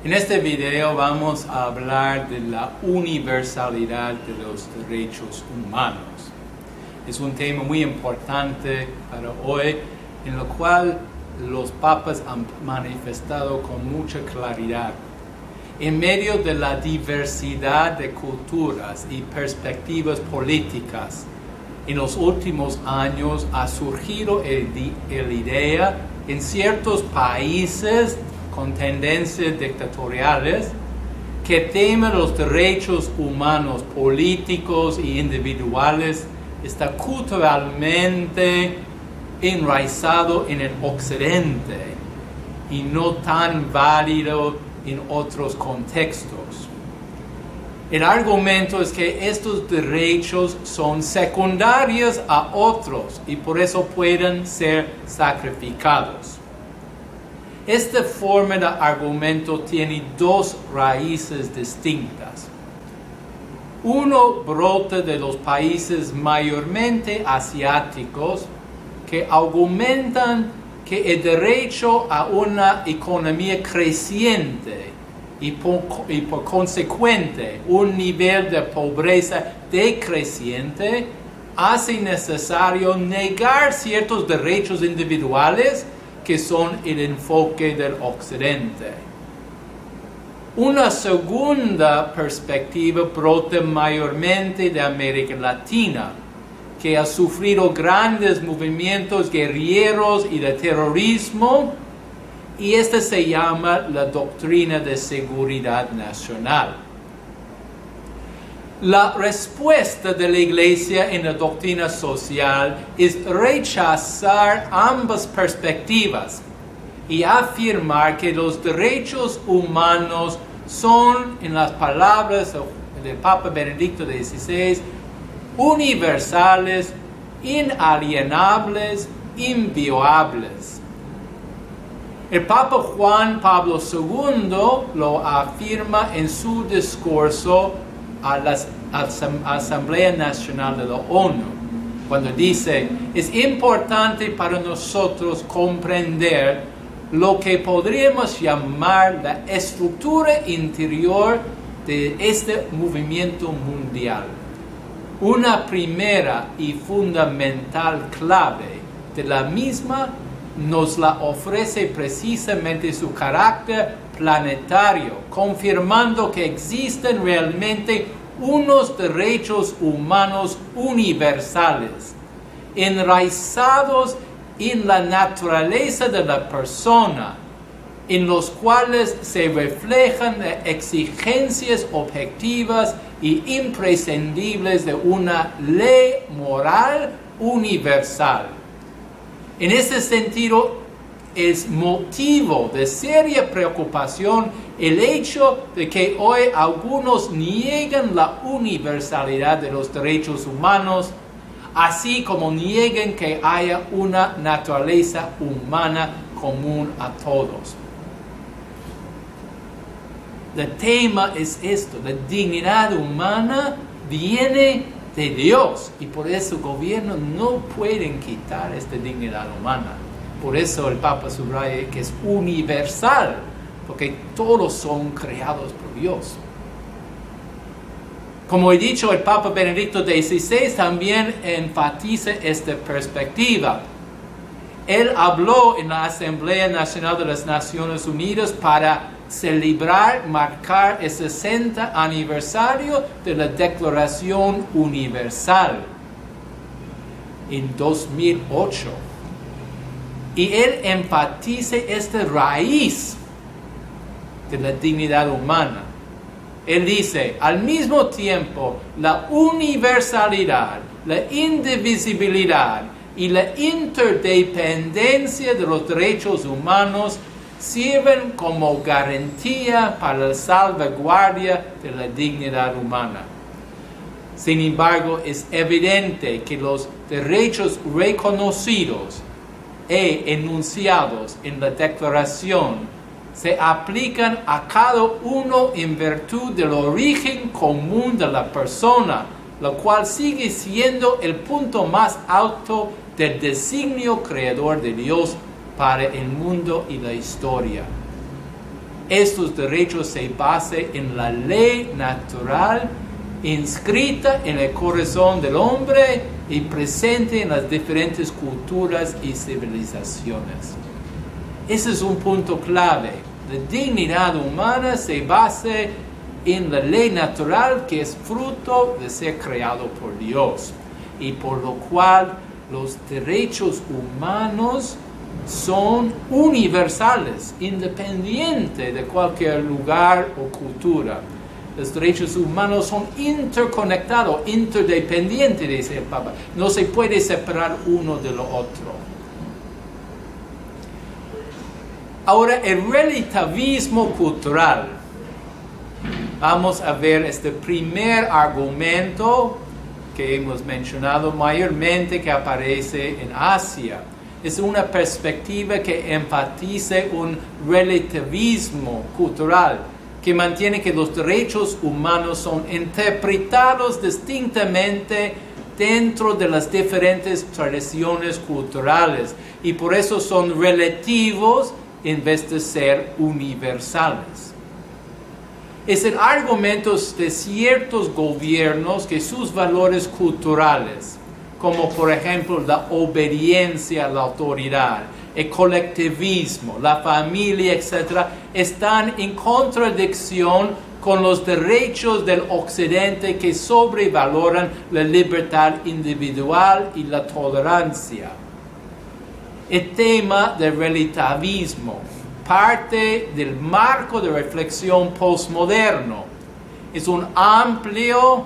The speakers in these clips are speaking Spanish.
En este video vamos a hablar de la universalidad de los derechos humanos. Es un tema muy importante para hoy, en lo cual los papas han manifestado con mucha claridad. En medio de la diversidad de culturas y perspectivas políticas, en los últimos años ha surgido la idea en ciertos países con tendencias dictatoriales que temen los derechos humanos políticos e individuales está culturalmente enraizado en el occidente y no tan válido en otros contextos. El argumento es que estos derechos son secundarios a otros y por eso pueden ser sacrificados. Esta forma de argumento tiene dos raíces distintas. Uno brota de los países mayormente asiáticos que argumentan que el derecho a una economía creciente y por consecuente un nivel de pobreza decreciente hace necesario negar ciertos derechos individuales que son el enfoque del occidente. Una segunda perspectiva brota mayormente de América Latina, que ha sufrido grandes movimientos guerrilleros y de terrorismo, y esta se llama la doctrina de seguridad nacional. La respuesta de la Iglesia en la doctrina social es rechazar ambas perspectivas y afirmar que los derechos humanos son, en las palabras del Papa Benedicto XVI, universales, inalienables, inviolables. El Papa Juan Pablo II lo afirma en su discurso a la Asamblea Nacional de la ONU, cuando dice: es importante para nosotros comprender lo que podríamos llamar la estructura interior de este movimiento mundial. Una primera y fundamental clave de la misma nos la ofrece precisamente su carácter planetario, confirmando que existen realmente unos derechos humanos universales, enraizados en la naturaleza de la persona, en los cuales se reflejan exigencias objetivas y imprescindibles de una ley moral universal. En ese sentido, es motivo de seria preocupación el hecho de que hoy algunos niegan la universalidad de los derechos humanos, así como niegan que haya una naturaleza humana común a todos. El tema es esto: la dignidad humana viene de Dios y por eso el gobierno no pueden quitar esta dignidad humana. Por eso el Papa subraya que es universal, porque todos son creados por Dios. Como he dicho, el Papa Benedicto XVI también enfatiza esta perspectiva. Él habló en la Asamblea Nacional de las Naciones Unidas para marcar el 60 aniversario de la Declaración Universal en 2008. Y él enfatiza esta raíz de la dignidad humana. Él dice: al mismo tiempo, la universalidad, la indivisibilidad y la interdependencia de los derechos humanos sirven como garantía para la salvaguardia de la dignidad humana. Sin embargo, es evidente que los derechos reconocidos e enunciados en la Declaración se aplican a cada uno en virtud del origen común de la persona, lo cual sigue siendo el punto más alto del designio creador de Dios para el mundo y la historia. estos derechos se basan en la ley natural inscrita en el corazón del hombre y presente en las diferentes culturas y civilizaciones. Ese es un punto clave. La dignidad humana se basa en la ley natural que es fruto de ser creado por Dios y por lo cual los derechos humanos son universales, independientes de cualquier lugar o cultura. Los derechos humanos son interconectados, interdependientes, dice el Papa. No se puede separar uno de lo otro. Ahora, el relativismo cultural. Vamos a ver este primer argumento que hemos mencionado mayormente que aparece en Asia. Es una perspectiva que enfatiza un relativismo cultural que mantiene que los derechos humanos son interpretados distintamente dentro de las diferentes tradiciones culturales y por eso son relativos en vez de ser universales. Es el argumento de ciertos gobiernos que sus valores culturales, como por ejemplo la obediencia a la autoridad, el colectivismo, la familia, etc., están en contradicción con los derechos del Occidente que sobrevaloran la libertad individual y la tolerancia. El tema del relativismo parte del marco de reflexión postmoderno. Es un amplio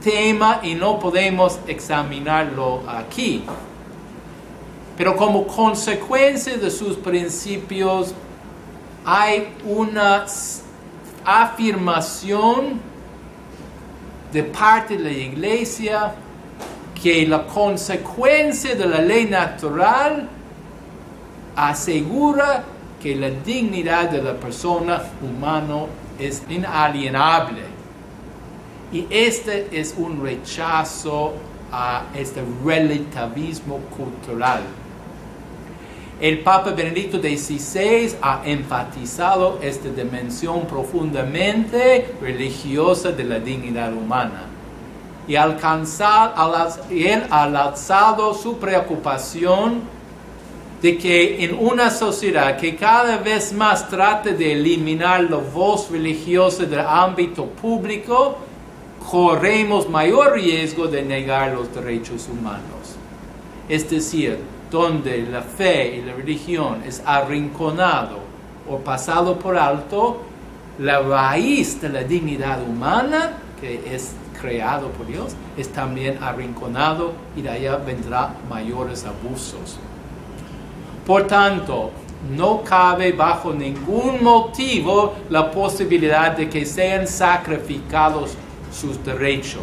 tema y no podemos examinarlo aquí. Pero como consecuencia de sus principios hay una afirmación de parte de la Iglesia que la consecuencia de la ley natural asegura que la dignidad de la persona humana es inalienable. Y este es un rechazo a este relativismo cultural. El Papa Benedicto XVI ha enfatizado esta dimensión profundamente religiosa de la dignidad humana. Y él ha alzado su preocupación de que en una sociedad que cada vez más trata de eliminar la voz religiosa del ámbito público, corremos mayor riesgo de negar los derechos humanos. Es decir, donde la fe y la religión es arrinconado o pasado por alto, la raíz de la dignidad humana, que es creado por Dios, es también arrinconado y de allá vendrán mayores abusos. Por tanto, no cabe bajo ningún motivo la posibilidad de que sean sacrificados sus derechos,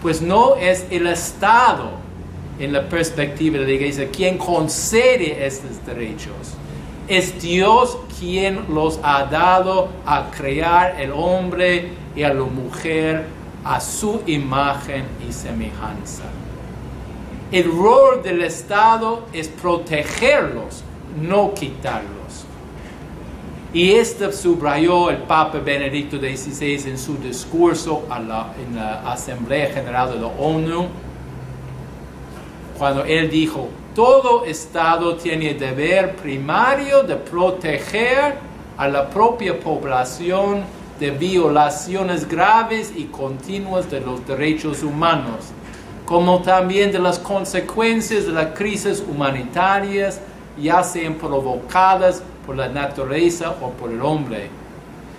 pues no es el Estado, en la perspectiva de la Iglesia, quien concede estos derechos. Es Dios quien los ha dado a crear el hombre y a la mujer a su imagen y semejanza. El rol del Estado es protegerlos, no quitarlos. Y esto subrayó el Papa Benedicto XVI en su discurso en la Asamblea General de la ONU, cuando él dijo: todo Estado tiene el deber primario de proteger a la propia población de violaciones graves y continuas de los derechos humanos, como también de las consecuencias de las crisis humanitarias, ya sean provocadas por la naturaleza o por el hombre.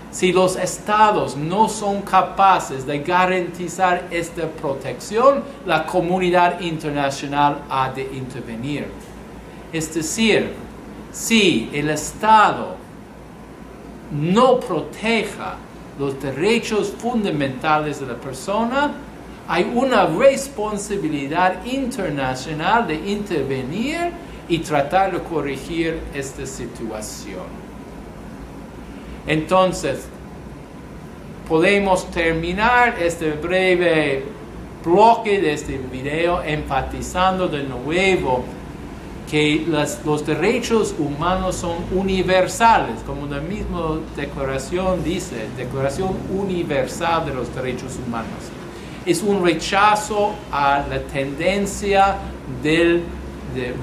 Si los estados no son capaces de garantizar esta protección, la comunidad internacional ha de intervenir. Es decir, si el Estado no proteja los derechos fundamentales de la persona, hay una responsabilidad internacional de intervenir y tratar de corregir esta situación. Entonces, podemos terminar este breve bloque de este video enfatizando de nuevo que los derechos humanos son universales, como la misma declaración dice, Declaración Universal de los Derechos Humanos. Es un rechazo a la tendencia de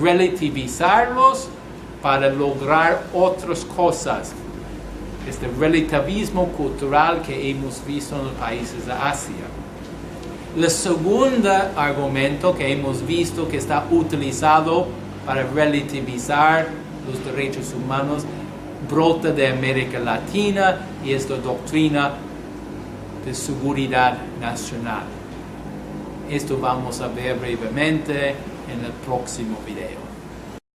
relativizarlos para lograr otras cosas. Este relativismo cultural que hemos visto en los países de Asia. El segundo argumento que hemos visto que está utilizado para relativizar los derechos humanos brota de América Latina y esta doctrina de seguridad nacional. Esto vamos a ver brevemente en el próximo video.